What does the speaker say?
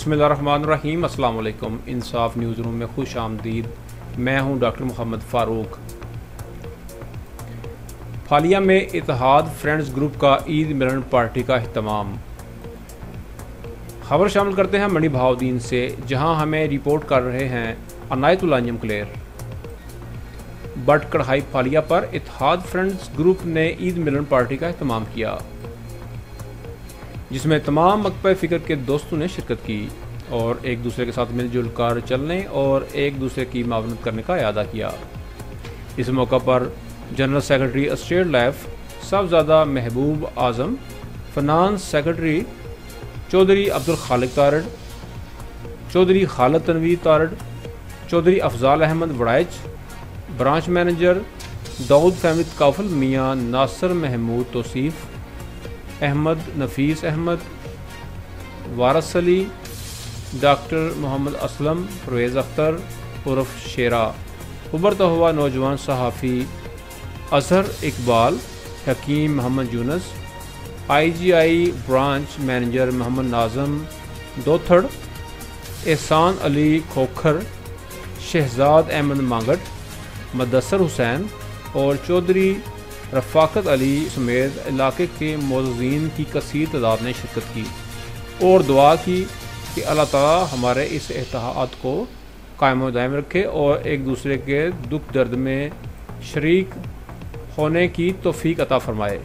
بسم اللہ الرحمن الرحیم۔ السلام علیکم۔ انصاف نیوز روم میں خوش آمدید۔ میں ہوں ڈاکٹر محمد فاروق۔ فالیہ میں اتحاد فرینڈز گروپ کا عید ملن پارٹی کا اہتمام۔ خبر شامل کرتے ہیں منی بہاؤدین سے، جہاں ہمیں رپورٹ کر رہے ہیں عنایت اللہ انجم کلیر۔ بٹ کڑھائی فالیہ پر اتحاد فرینڈز گروپ نے عید ملن پارٹی کا اہتمام کیا، جس میں تمام مکتبہ فکر کے دوستوں نے شرکت کی اور ایک دوسرے کے ساتھ مل جل کر چلنے اور ایک دوسرے کی معاونت کرنے کا اعادہ کیا۔ اس موقع پر جنرل سیکرٹری اسٹیٹ لائف صاحبزادہ محبوب اعظم، فنانس سیکرٹری چودھری عبدالخالق تارڑ، چودھری خالد تنویر تارڑ، چودھری افضال احمد وڑائچ، برانچ مینیجر داؤد فیملی تکافل میاں ناصر محمود توصیف، احمد نفیس احمد، وارث علی، ڈاکٹر محمد اسلم، پرویز اختر عرف شیرا، ابھرتا ہوا نوجوان صحافی اظہر اقبال، حکیم محمد یونس، آئی جی آئی برانچ مینیجر محمد ناظم دوتھڑ، احسان علی کھوکھر، شہزاد احمد مانگٹ، مدثر حسین اور چودھری رفاقت علی سمیت علاقے کے معززین کی کثیر تعداد نے شرکت کی اور دعا کی کہ اللہ تعالی ہمارے اس اتحاد کو قائم و دائم رکھے اور ایک دوسرے کے دکھ درد میں شریک ہونے کی توفیق عطا فرمائے۔